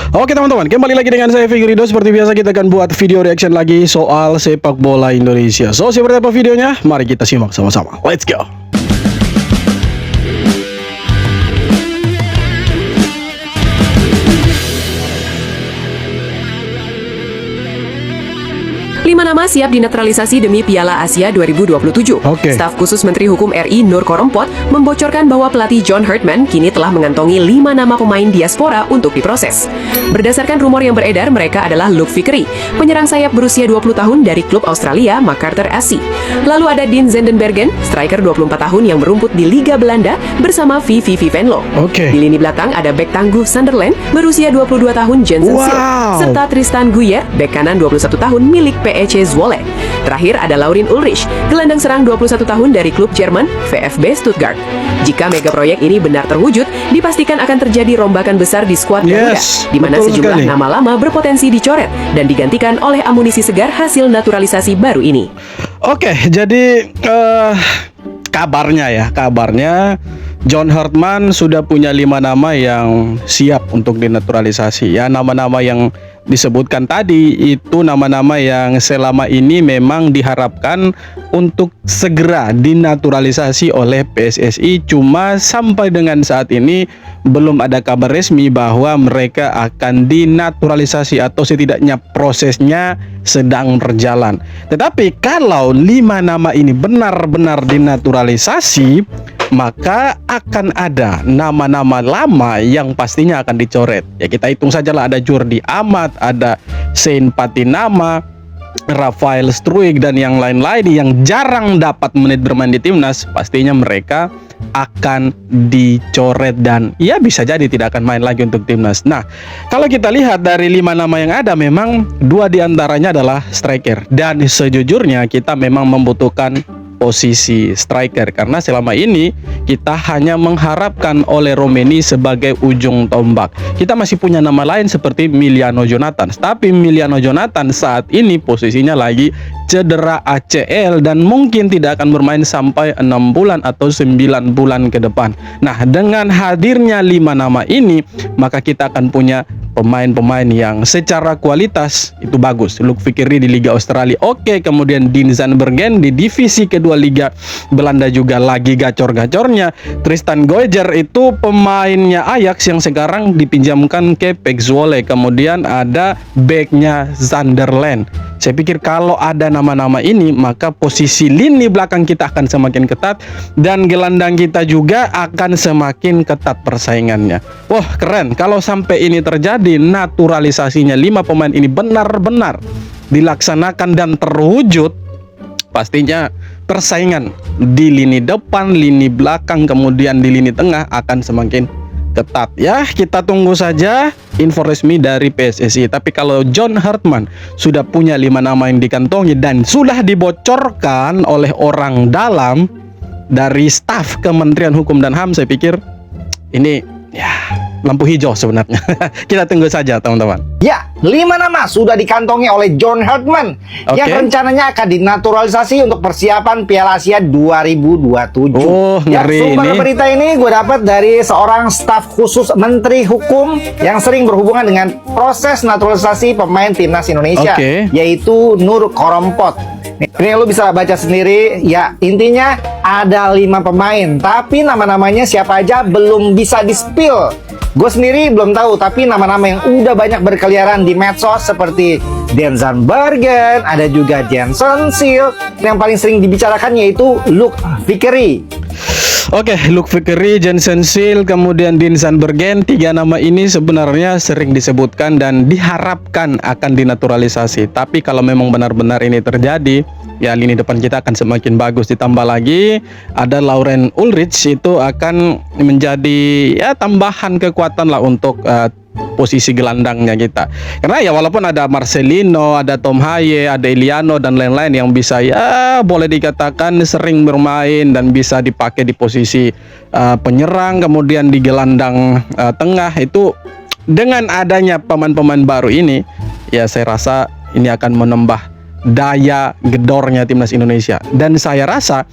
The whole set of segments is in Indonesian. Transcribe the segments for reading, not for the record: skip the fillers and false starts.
Oke teman-teman, kembali lagi dengan saya Fikrido. Seperti biasa kita akan buat video reaction lagi soal sepak bola Indonesia. So, seperti apa videonya? Mari kita simak sama-sama. Let's go. Lima nama siap dinetralisasi demi Piala Asia 2027. Oke. Staf khusus Menteri Hukum RI Nur Korompot membocorkan bahwa pelatih John Herdman kini telah mengantongi 5 nama pemain diaspora untuk diproses. Berdasarkan rumor yang beredar, mereka adalah Luke Vickery, penyerang sayap berusia 20 tahun dari klub Australia MacArthur SC. Lalu ada Dean Zendenbergen, striker 24 tahun yang merumput di Liga Belanda bersama VV Venlo. Oke. Di lini belakang ada bek tangguh Sunderland berusia 22 tahun Jensen Sil, serta Tristan Guyer, bek kanan 21 tahun milik PEC Zwolle. Terakhir ada Laurin Ulrich, gelandang serang 21 tahun dari klub Jerman VfB Stuttgart. Jika mega proyek ini benar terwujud, dipastikan akan terjadi rombakan besar di skuad Garuda, di mana sejumlah nama lama berpotensi dicoret dan digantikan oleh amunisi segar hasil naturalisasi baru ini. Oke, jadi kabarnya John Herdman sudah punya 5 nama yang siap untuk dinaturalisasi. Ya, nama-nama yang disebutkan tadi itu nama-nama yang selama ini memang diharapkan untuk segera dinaturalisasi oleh PSSI. Cuma sampai dengan saat ini belum ada kabar resmi bahwa mereka akan dinaturalisasi atau setidaknya prosesnya sedang berjalan. Tetapi kalau 5 nama ini benar-benar dinaturalisasi, maka akan ada nama-nama lama yang pastinya akan dicoret. Ya, kita hitung sajalah, ada Jordi Amat, ada Sein Patinama, Rafael Struijk, dan yang lain-lain yang jarang dapat menit bermain di timnas. Pastinya mereka akan dicoret dan ya bisa jadi tidak akan main lagi untuk timnas. Nah, kalau kita lihat dari 5 nama yang ada, memang 2 diantaranya adalah striker. Dan sejujurnya kita memang membutuhkan posisi striker karena selama ini kita hanya mengharapkan oleh Romeni sebagai ujung tombak. Kita masih punya nama lain seperti Miliano Jonathan, tapi Miliano Jonathan saat ini posisinya lagi cedera ACL dan mungkin tidak akan bermain sampai 6 bulan atau 9 bulan ke depan. Nah, dengan hadirnya 5 nama ini, maka kita akan punya pemain-pemain yang secara kualitas itu bagus. Luke Vickery di Liga Australia oke, kemudian Dean Zendenbergen di divisi kedua Liga Belanda juga lagi gacor-gacornya. Tristan Guyer itu pemainnya Ajax yang sekarang dipinjamkan ke PEC Zwolle. Kemudian ada backnya Sunderland. Saya pikir kalau ada nama-nama ini, maka posisi lini belakang kita akan semakin ketat dan gelandang kita juga akan semakin ketat persaingannya. Wah, keren kalau sampai ini terjadi, naturalisasinya 5 pemain ini benar-benar dilaksanakan dan terwujud. Pastinya persaingan di lini depan, lini belakang, kemudian di lini tengah akan semakin ketat. Ya, kita tunggu saja info resmi dari PSSI. Tapi kalau John Herdman sudah punya 5 nama yang dikantongi dan sudah dibocorkan oleh orang dalam dari staf Kementerian Hukum dan HAM, saya pikir ini ya lampu hijau sebenarnya. Kita tunggu saja teman-teman. Ya, 5 nama sudah dikantongi oleh John Herdman yang rencananya akan dinaturalisasi untuk persiapan Piala Asia 2027. Oh, ya, ngeri sumber ini. berita ini gue dapat dari seorang staf khusus Menteri Hukum yang sering berhubungan dengan proses naturalisasi pemain timnas Indonesia, yaitu Nur Korompot. Ini lu bisa baca sendiri. Ya, intinya ada 5 pemain, tapi nama-namanya siapa aja belum bisa di-spill. Gue sendiri belum tahu, tapi nama-nama yang udah banyak berkeliaran di medsos seperti Dean Zendenbergen, ada juga Jensen Sil, yang paling sering dibicarakan yaitu Luke Vickery. Oke, Luke Vickery, Jensen Sil, kemudian Dean Zendenbergen, 3 nama ini sebenarnya sering disebutkan dan diharapkan akan dinaturalisasi. Tapi kalau memang benar-benar ini terjadi, ya lini depan kita akan semakin bagus. Ditambah lagi ada Laurin Ulrich, itu akan menjadi ya tambahan kekuatan lah untuk posisi gelandangnya kita. Karena ya walaupun ada Marcelino, ada Tom Haye, ada Iliano dan lain-lain yang bisa ya boleh dikatakan sering bermain dan bisa dipakai di posisi penyerang, kemudian di gelandang tengah, itu dengan adanya pemain-pemain baru ini ya saya rasa ini akan menambah daya gedornya timnas Indonesia. Dan saya rasa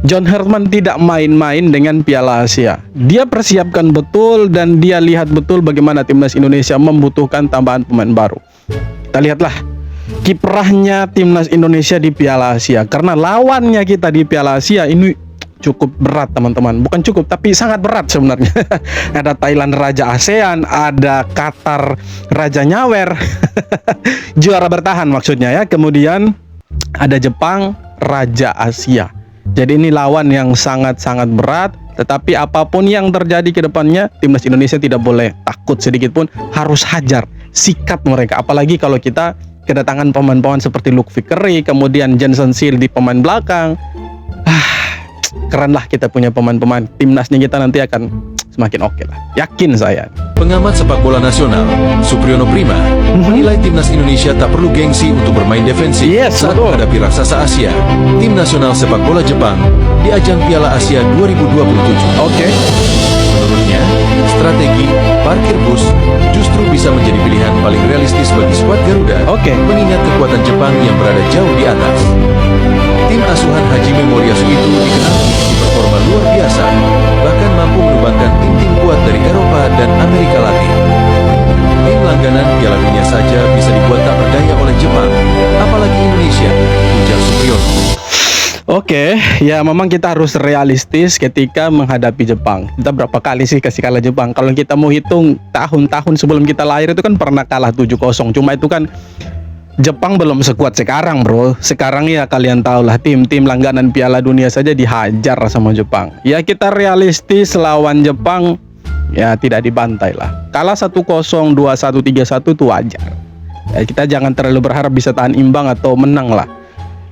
John Herdman tidak main-main dengan Piala Asia. Dia persiapkan betul dan dia lihat betul bagaimana timnas Indonesia membutuhkan tambahan pemain baru. Kita lihatlah kiprahnya timnas Indonesia di Piala Asia, karena lawannya kita di Piala Asia ini cukup berat teman-teman. Bukan cukup, tapi sangat berat sebenarnya. Ada Thailand Raja ASEAN, ada Qatar Raja Nyawer. Juara bertahan maksudnya ya. Kemudian ada Jepang Raja Asia. Jadi ini lawan yang sangat-sangat berat. Tetapi apapun yang terjadi ke depannya, timnas Indonesia tidak boleh takut sedikit pun. Harus hajar, sikat mereka. Apalagi kalau kita kedatangan pemain-pemain seperti Luke Vickery, kemudian Jenson Seal di pemain belakang. Keren lah kita punya pemain-pemain. Timnasnya kita nanti akan semakin oke lah. Yakin saya. Pengamat sepak bola nasional, Supriyono Prima, menilai timnas Indonesia tak perlu gengsi untuk bermain defensif saat menghadapi raksasa Asia, tim nasional sepak bola Jepang, di ajang Piala Asia 2027. Menurutnya, strategi parkir bus justru bisa menjadi pilihan paling realistis bagi skuad Garuda, mengingat kekuatan Jepang yang berada jauh di atas. Tim asuhan Hajime Moriyasu itu dikenal memiliki performa luar biasa, bahkan mampu menumbangkan tim-tim kuat dari Eropa dan Amerika Latin. Tim langganan Piala Dunia saja bisa dibuat tak berdaya oleh Jepang, apalagi Indonesia, ujar Supriyono. Ya memang kita harus realistis ketika menghadapi Jepang. Kita berapa kali sih kasih kalah Jepang? Kalau kita mau hitung tahun-tahun sebelum kita lahir itu kan pernah kalah 7-0. Cuma itu kan Jepang belum sekuat sekarang, bro. Sekarang ya kalian tahu lah, tim-tim langganan Piala Dunia saja dihajar sama Jepang. Ya kita realistis, lawan Jepang ya tidak dibantai lah. Kalah 1-0, 2-1, 3-1 itu wajar. Ya, kita jangan terlalu berharap bisa tahan imbang atau menang lah.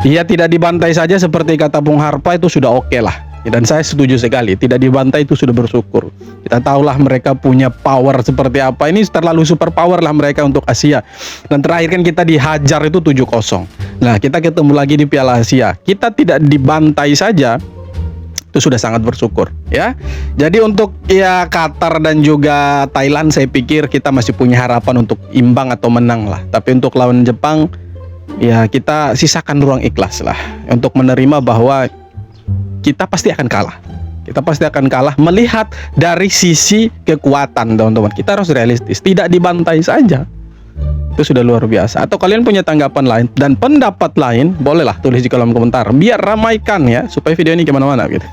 Ya tidak dibantai saja seperti kata Bung Harpa itu sudah oke lah. Dan saya setuju sekali, tidak dibantai itu sudah bersyukur. Kita tahulah mereka punya power seperti apa. Ini terlalu super power lah mereka untuk Asia. Dan terakhir kan kita dihajar itu 7-0. Nah kita ketemu lagi di Piala Asia, kita tidak dibantai saja, itu sudah sangat bersyukur ya. Jadi untuk ya Qatar dan juga Thailand, saya pikir kita masih punya harapan untuk imbang atau menang lah. Tapi untuk lawan Jepang ya kita sisakan ruang ikhlas lah untuk menerima bahwa kita pasti akan kalah. Kita pasti akan kalah melihat dari sisi kekuatan, teman-teman. Kita harus realistis, tidak dibantai saja. Itu sudah luar biasa. Atau kalian punya tanggapan lain dan pendapat lain, bolehlah tulis di kolom komentar. Biar ramaikan ya, supaya video ini kemana-mana gitu.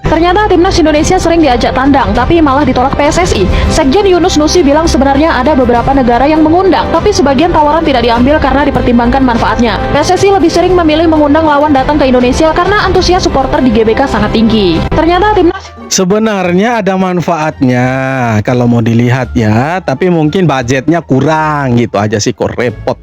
Ternyata timnas Indonesia sering diajak tandang, tapi malah ditolak PSSI. Sekjen Yunus Nusi bilang sebenarnya ada beberapa negara yang mengundang, tapi sebagian tawaran tidak diambil karena dipertimbangkan manfaatnya. PSSI lebih sering memilih mengundang lawan datang ke Indonesia karena antusias supporter di GBK sangat tinggi. Ternyata timnas sebenarnya ada manfaatnya kalau mau dilihat ya, tapi mungkin budgetnya kurang gitu aja sih, kok repot.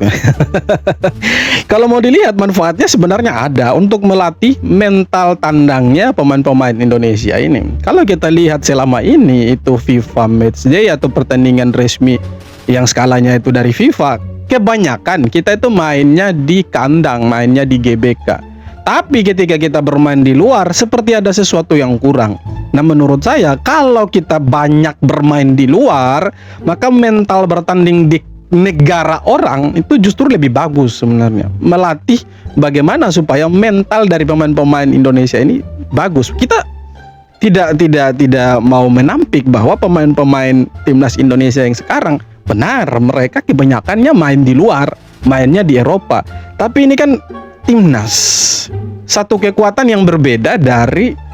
Kalau mau dilihat manfaatnya sebenarnya ada untuk melatih mental tandangnya pemain-pemain Indonesia ini. Kalau kita lihat selama ini itu FIFA Matchday atau pertandingan resmi yang skalanya itu dari FIFA, kebanyakan kita itu mainnya di kandang, mainnya di GBK. Tapi ketika kita bermain di luar seperti ada sesuatu yang kurang. Nah menurut saya kalau kita banyak bermain di luar, maka mental bertanding di negara orang itu justru lebih bagus sebenarnya. Melatih bagaimana supaya mental dari pemain-pemain Indonesia ini bagus. Kita tidak mau menampik bahwa pemain-pemain timnas Indonesia yang sekarang benar mereka kebanyakannya main di luar, mainnya di Eropa. Tapi ini kan timnas, satu kekuatan yang berbeda dari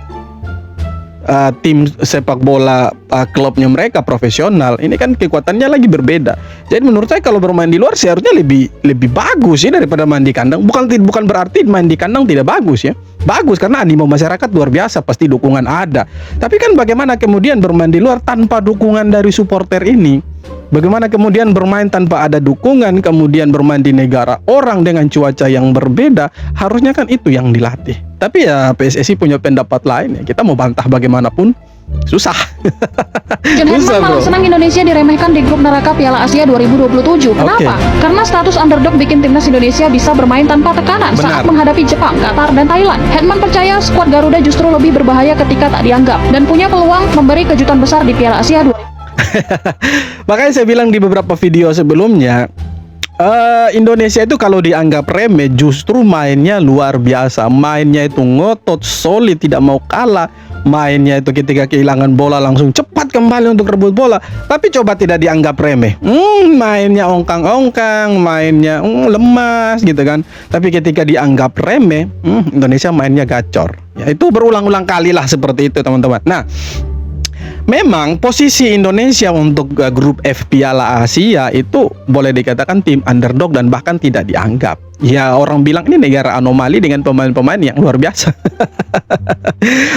tim sepak bola klubnya mereka profesional. Ini kan kekuatannya lagi berbeda. Jadi menurut saya kalau bermain di luar seharusnya lebih bagus sih daripada main di kandang. Bukan berarti main di kandang tidak bagus ya. Bagus karena animo masyarakat luar biasa, pasti dukungan ada. Tapi kan bagaimana kemudian bermain di luar tanpa dukungan dari supporter ini? Bagaimana kemudian bermain tanpa ada dukungan, kemudian bermain di negara orang dengan cuaca yang berbeda? Harusnya kan itu yang dilatih. Tapi ya PSSI punya pendapat lain ya. Kita mau bantah bagaimanapun susah. Susah malah senang Indonesia diremehkan di grup neraka Piala Asia 2027. Kenapa? Karena status underdog bikin timnas Indonesia bisa bermain tanpa tekanan saat menghadapi Jepang, Qatar, dan Thailand. Hetman percaya skuad Garuda justru lebih berbahaya ketika tak dianggap dan punya peluang memberi kejutan besar di Piala Asia 2027. Makanya saya bilang di beberapa video sebelumnya, Indonesia itu kalau dianggap remeh justru mainnya luar biasa. Mainnya itu ngotot, solid, tidak mau kalah. Mainnya itu ketika kehilangan bola langsung cepat kembali untuk rebut bola. Tapi coba tidak dianggap remeh. Mainnya ongkang-ongkang, mainnya lemas gitu kan. Tapi ketika dianggap remeh, Indonesia mainnya gacor. Ya, itu berulang-ulang kali lah seperti itu teman-teman. Nah, memang posisi Indonesia untuk grup F Piala Asia itu boleh dikatakan tim underdog dan bahkan tidak dianggap. Ya, orang bilang ini negara anomali dengan pemain-pemain yang luar biasa.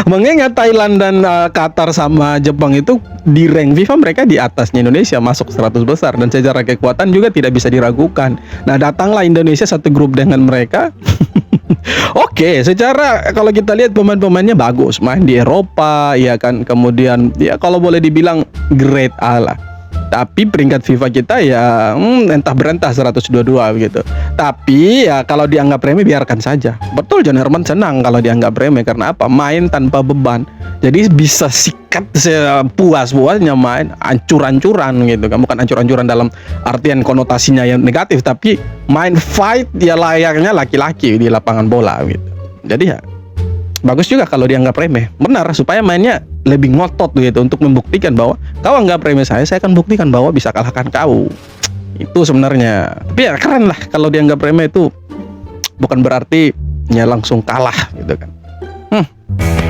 Mengingat Thailand dan Qatar sama Jepang itu di rank FIFA mereka di atasnya Indonesia, masuk 100 besar dan secara kekuatan juga tidak bisa diragukan. Nah, datanglah Indonesia satu grup dengan mereka. Oke, secara kalau kita lihat pemain-pemainnya bagus, main di Eropa, ya kan. Kemudian ya kalau boleh dibilang grade A lah. Tapi peringkat FIFA kita ya entah berentah 122 gitu. Tapi ya kalau dianggap remeh biarkan saja. Betul, John Herman senang kalau dianggap remeh karena apa? Main tanpa beban. Jadi bisa sikat sepuas-puasnya main, ancur-ancuran gitu kan. Bukan ancur-ancuran dalam artian konotasinya yang negatif, tapi main fight ya layaknya laki-laki di lapangan bola gitu. Jadi ya bagus juga kalau dianggap remeh. Benar, supaya mainnya lebih ngotot gitu untuk membuktikan bahwa kau anggap remeh saya akan buktikan bahwa bisa kalahkan kau. Itu sebenarnya. Tapi ya keren lah kalau dianggap remeh itu bukan berarti ya langsung kalah gitu kan.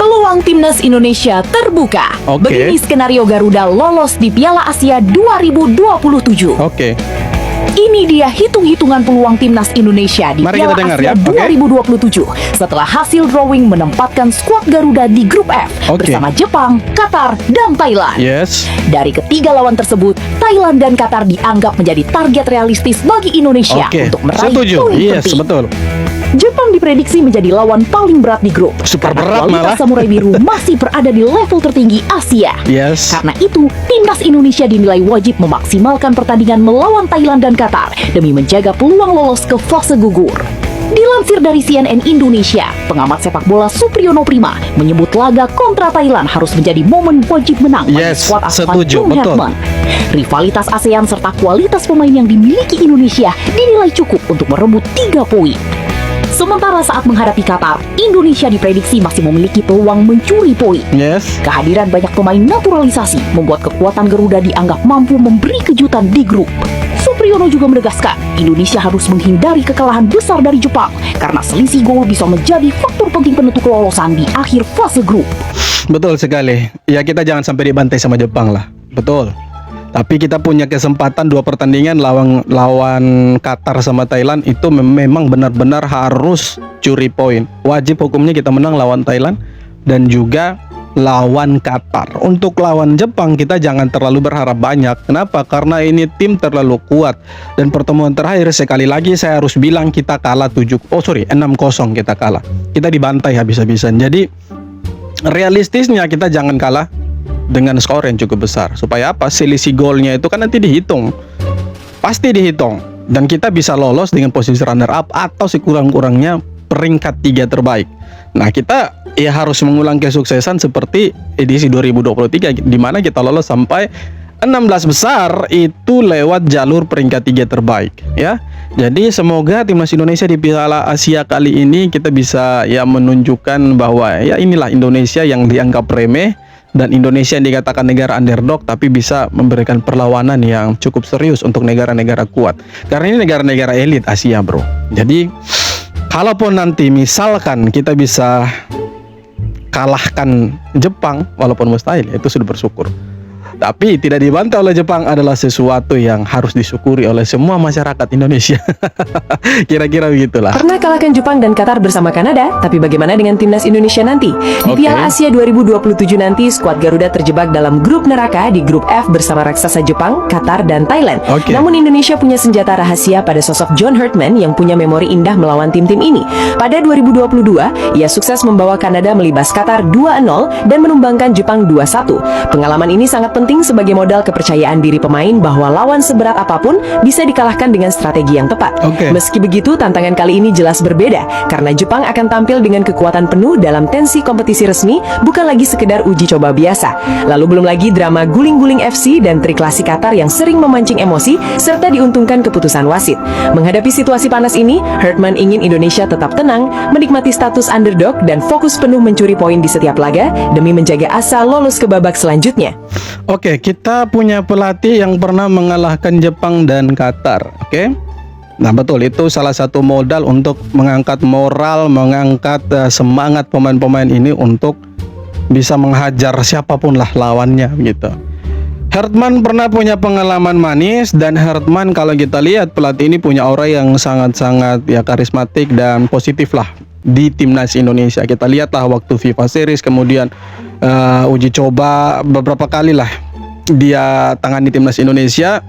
Peluang timnas Indonesia terbuka. Begini skenario Garuda lolos di Piala Asia 2027. Ini dia hitung-hitungan peluang timnas Indonesia di Piala Asia 2027 setelah hasil drawing menempatkan skuad Garuda di grup F bersama Jepang, Qatar, dan Thailand. Dari ketiga lawan tersebut, Thailand dan Qatar dianggap menjadi target realistis bagi Indonesia untuk meraih poin penting. Jepang diprediksi menjadi lawan paling berat di grup karena kualitas Samurai Biru masih berada di level tertinggi Asia. Karena itu, timnas Indonesia dinilai wajib memaksimalkan pertandingan melawan Thailand dan Qatar demi menjaga peluang lolos ke fase gugur. Dilansir dari CNN Indonesia, pengamat sepak bola Supriyono Prima menyebut laga kontra Thailand harus menjadi momen wajib menang bagi skuad asuhan John Herman. Rivalitas ASEAN serta kualitas pemain yang dimiliki Indonesia dinilai cukup untuk merebut 3 poin. Sementara saat menghadapi Qatar, Indonesia diprediksi masih memiliki peluang mencuri poin. Kehadiran banyak pemain naturalisasi membuat kekuatan Garuda dianggap mampu memberi kejutan di grup. Supriyono juga menegaskan, Indonesia harus menghindari kekalahan besar dari Jepang karena selisih gol bisa menjadi faktor penting penentu kelolosan di akhir fase grup. Betul sekali. Ya, kita jangan sampai dibantai sama Jepang lah. Betul. Tapi kita punya kesempatan 2 pertandingan lawan Qatar sama Thailand itu memang benar-benar harus curi poin. Wajib hukumnya kita menang lawan Thailand dan juga lawan Qatar. Untuk lawan Jepang kita jangan terlalu berharap banyak. Kenapa? Karena ini tim terlalu kuat. Dan pertemuan terakhir sekali lagi saya harus bilang kita kalah 6-0 kita kalah. Kita dibantai habis-habisan. Jadi realistisnya kita jangan kalah dengan skor yang cukup besar. Supaya apa? Selisih golnya itu kan nanti dihitung. Pasti dihitung. Dan kita bisa lolos dengan posisi runner up atau sekurang-kurangnya peringkat 3 terbaik. Nah, kita ya harus mengulang kesuksesan seperti edisi 2023 di mana kita lolos sampai 16 besar itu lewat jalur peringkat 3 terbaik ya. Jadi semoga timnas Indonesia di Piala Asia kali ini kita bisa ya menunjukkan bahwa ya inilah Indonesia yang dianggap remeh dan Indonesia yang dikatakan negara underdog tapi bisa memberikan perlawanan yang cukup serius untuk negara-negara kuat. Karena ini negara-negara elit Asia, bro. Jadi kalaupun nanti misalkan kita bisa kalahkan Jepang, walaupun mustahil, itu sudah bersyukur. Tapi tidak dibantai oleh Jepang adalah sesuatu yang harus disyukuri oleh semua masyarakat Indonesia. Kira-kira begitulah. Pernah kalahkan Jepang dan Qatar bersama Kanada, tapi bagaimana dengan timnas Indonesia nanti? Di Piala Asia 2027 nanti, skuad Garuda terjebak dalam grup neraka di grup F bersama raksasa Jepang, Qatar, dan Thailand. Namun Indonesia punya senjata rahasia pada sosok John Herman yang punya memori indah melawan tim-tim ini. Pada 2022, ia sukses membawa Kanada melibas Qatar 2-0 dan menumbangkan Jepang 2-1. Pengalaman ini sangat penting penting sebagai modal kepercayaan diri pemain bahwa lawan seberat apapun bisa dikalahkan dengan strategi yang tepat. Meski begitu, tantangan kali ini jelas berbeda karena Jepang akan tampil dengan kekuatan penuh dalam tensi kompetisi resmi, bukan lagi sekedar uji coba biasa. Lalu belum lagi drama guling-guling FC dan trik klasik Qatar yang sering memancing emosi serta diuntungkan keputusan wasit. Menghadapi situasi panas ini, Hartman ingin Indonesia tetap tenang, menikmati status underdog dan fokus penuh mencuri poin di setiap laga demi menjaga asa lolos ke babak selanjutnya. Oke, kita punya pelatih yang pernah mengalahkan Jepang dan Qatar. Nah betul, itu salah satu modal untuk mengangkat moral, mengangkat semangat pemain-pemain ini untuk bisa menghajar siapapun lah lawannya gitu. Hartman pernah punya pengalaman manis, dan Hartman kalau kita lihat pelatih ini punya aura yang sangat-sangat ya karismatik dan positif lah di timnas Indonesia. Kita lihatlah waktu FIFA Series, kemudian uji coba beberapa kali lah dia tangani timnas Indonesia.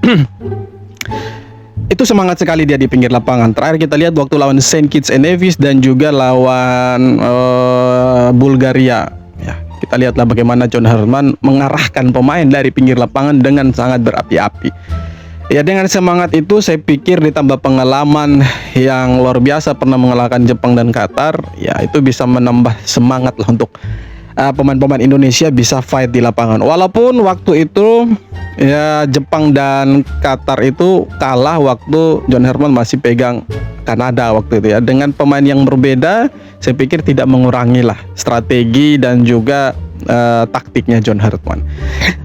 Itu semangat sekali dia di pinggir lapangan. Terakhir kita lihat waktu lawan Saint Kitts and Nevis dan juga lawan Bulgaria. Ya, kita lihatlah bagaimana John Hartman mengarahkan pemain dari pinggir lapangan dengan sangat berapi-api. Ya, dengan semangat itu saya pikir ditambah pengalaman yang luar biasa pernah mengalahkan Jepang dan Qatar, ya itu bisa menambah semangat lah untuk pemain-pemain Indonesia bisa fight di lapangan. Walaupun waktu itu ya Jepang dan Qatar itu kalah waktu John Hartman masih pegang Kanada waktu itu ya. Dengan pemain yang berbeda, saya pikir tidak mengurangi lah strategi dan juga taktiknya John Hartman.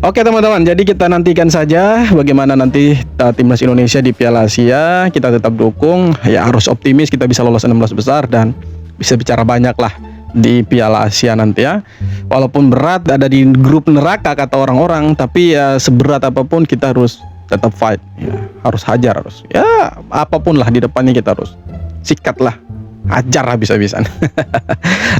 Oke teman-teman, jadi kita nantikan saja bagaimana nanti timnas Indonesia di Piala Asia. Kita tetap dukung, ya harus optimis kita bisa lolos 16 besar dan bisa bicara banyak lah di Piala Asia nanti ya. Walaupun berat, ada di grup neraka kata orang-orang, tapi ya seberat apapun kita harus tetap fight ya, harus hajar, harus ya apapun lah di depannya kita harus sikat lah, hajar habis-habisan.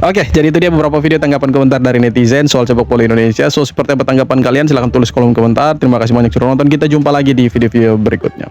Oke, jadi itu dia beberapa video tanggapan komentar dari netizen soal sepak bola Indonesia. So seperti apa tanggapan kalian? Silahkan tulis kolom komentar. Terima kasih banyak sudah nonton. Kita jumpa lagi di video-video berikutnya.